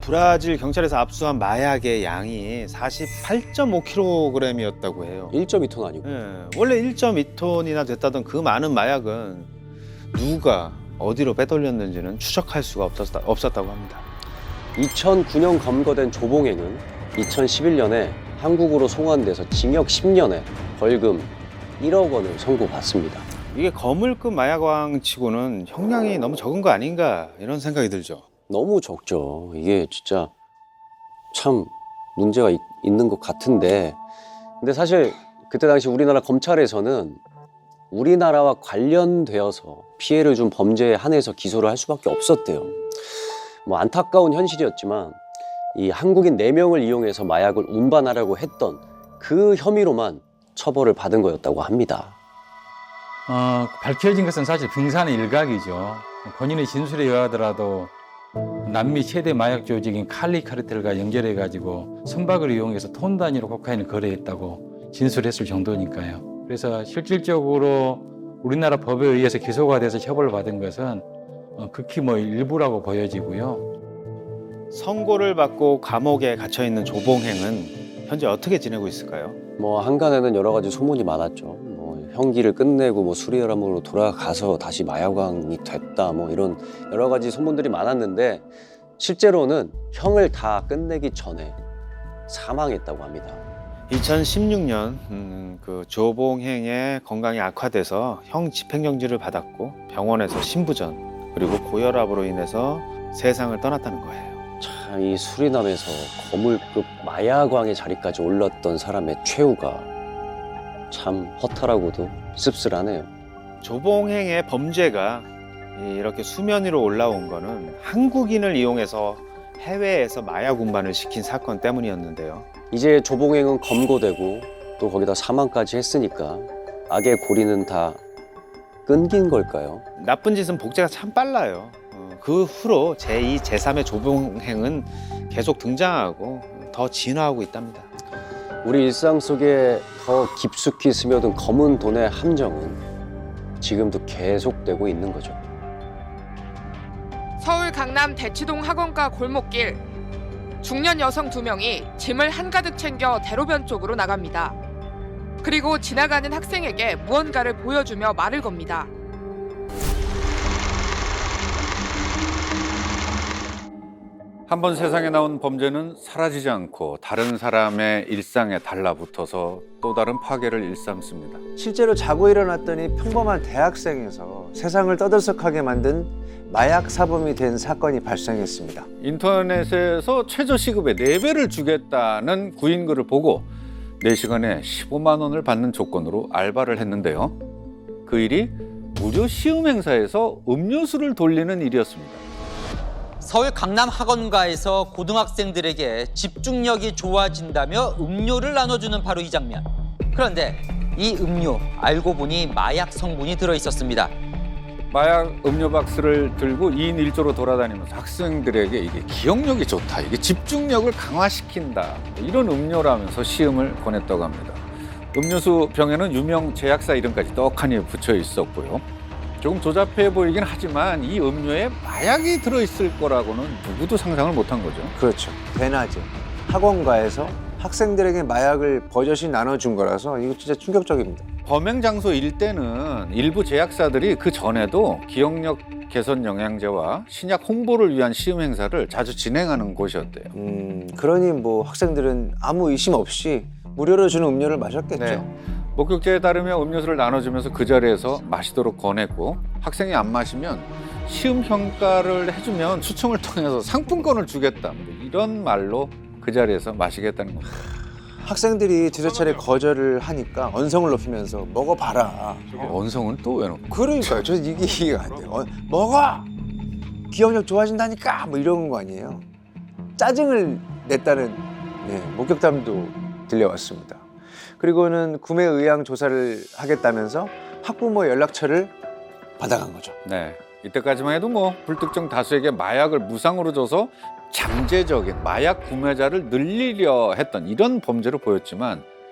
브라질 경찰에서 압수한 마약의 양이 48.5kg이었다고 해요. 1.2톤 아니고. 예, 원래 1.2톤이나 됐다던 그 많은 마약은 누가 어디로 빼돌렸는지는 추적할 수가 없었다고 합니다. 2009년 검거된 조봉행은 2011년에 한국으로 송환돼서 징역 10년에 벌금 1억 원을 선고받습니다. 이게 거물급 마약왕치고는 형량이 너무 적은 거 아닌가 이런 생각이 들죠. 너무 적죠. 이게 진짜 참 문제가 있는 것 같은데, 근데 사실 그때 당시 우리나라 검찰에서는 우리나라와 관련되어서 피해를 준 범죄에 한해서 기소를 할 수밖에 없었대요. 뭐 안타까운 현실이었지만 이 한국인 4명을 이용해서 마약을 운반하려고 했던 그 혐의로만 처벌을 받은 거였다고 합니다. 밝혀진 것은 사실 빙산의 일각이죠. 본인의 진술에 의하더라도 남미 최대 마약 조직인 칼리 카르텔과 연결해가지고 선박을 이용해서 톤 단위로 코카인을 거래했다고 진술했을 정도니까요. 그래서 실질적으로 우리나라 법에 의해서 기소가 돼서 처벌을 받은 것은 극히 일부라고 보여지고요. 선고를 받고 감옥에 갇혀 있는 조봉행은 현재 어떻게 지내고 있을까요? 뭐 한간에는 여러 가지 소문이 많았죠. 뭐 형기를 끝내고 뭐 수리아람으로 돌아가서 다시 마약왕이 됐다, 뭐 이런 여러 가지 소문들이 많았는데 실제로는 형을 다 끝내기 전에 사망했다고 합니다. 2016년 그 조봉행의 건강이 악화돼서 형 집행정지를 받았고 병원에서 신부전 그리고 고혈압으로 인해서 세상을 떠났다는 거예요. 참 이 수리남에서 거물급 마약왕의 자리까지 올랐던 사람의 최후가 참 허탈하고도 씁쓸하네요. 조봉행의 범죄가 이렇게 수면 위로 올라온 거는 한국인을 이용해서 해외에서 마약 운반을 시킨 사건 때문이었는데요. 이제 조봉행은 검거되고 또 거기다 사망까지 했으니까 악의 고리는 다 끊긴 걸까요? 나쁜 짓은 복제가 참 빨라요. 그 후로 제2, 제3의 조봉행은 계속 등장하고 더 진화하고 있답니다. 우리 일상 속에 더 깊숙이 스며든 검은 돈의 함정은 지금도 계속되고 있는 거죠. 서울 강남 대치동 학원가 골목길. 중년 여성 2명이 짐을 한가득 챙겨 대로변 쪽으로 나갑니다. 그리고 지나가는 학생에게 무언가를 보여주며 말을 겁니다. 한번 세상에 나온 범죄는 사라지지 않고 다른 사람의 일상에 달라붙어서 또 다른 파괴를 일삼습니다. 실제로 자고 일어났더니 평범한 대학생에서 세상을 떠들썩하게 만든 마약 사범이 된 사건이 발생했습니다. 인터넷에서 최저 시급의 4배를 주겠다는 구인글을 보고 4시간에 15만 원을 받는 조건으로 알바를 했는데요. 그 일이 무료 시음 행사에서 음료수를 돌리는 일이었습니다. 서울 강남 학원가에서 고등학생들에게 집중력이 좋아진다며 음료를 나눠주는 바로 이 장면. 그런데 이 음료 알고 보니 마약 성분이 들어있었습니다. 마약 음료 박스를 들고 2인 1조로 돌아다니면서 학생들에게 이게 기억력이 좋다, 이게 집중력을 강화시킨다, 이런 음료라면서 시음을 권했다고 합니다. 음료수 병에는 유명 제약사 이름까지 떡하니 붙여 있었고요. 조금 조잡해 보이긴 하지만 이 음료에 마약이 들어있을 거라고는 누구도 상상을 못한 거죠. 그렇죠. 대낮에 학원가에서 학생들에게 마약을 버젓이 나눠준 거라서 이거 진짜 충격적입니다. 범행 장소일 때는 일부 제약사들이 그 전에도 기억력 개선 영양제와 신약 홍보를 위한 시음 행사를 자주 진행하는 곳이었대요. 그러니 뭐 학생들은 아무 의심 없이 무료로 주는 음료를 마셨겠죠. 네. 목격자에 따르면 음료수를 나눠주면서 그 자리에서 마시도록 권했고, 학생이 안 마시면 시음 평가를 해주면 추첨을 통해서 상품권을 주겠다, 이런 말로 그 자리에서 마시겠다는 겁니다. 학생들이 두세 차례 거절을 하니까 언성을 높이면서 먹어봐라. 언성은 또 왜 놓고? 그러니까요. 저 이게 이해가 안 돼요. 먹어! 기억력 좋아진다니까! 뭐 이런 거 아니에요. 짜증을 냈다는 목격담도 들려왔습니다. 그리고는 구매 의향 조사를 하겠다면서 학부모 연락처를 받아간 거죠. 네, 이때까지만 해도 뭐 불특정 다수에게 마약을 무상으로 줘서 잠재적인 마약 구매자를 늘리려 했던 이런 범죄로 보였지만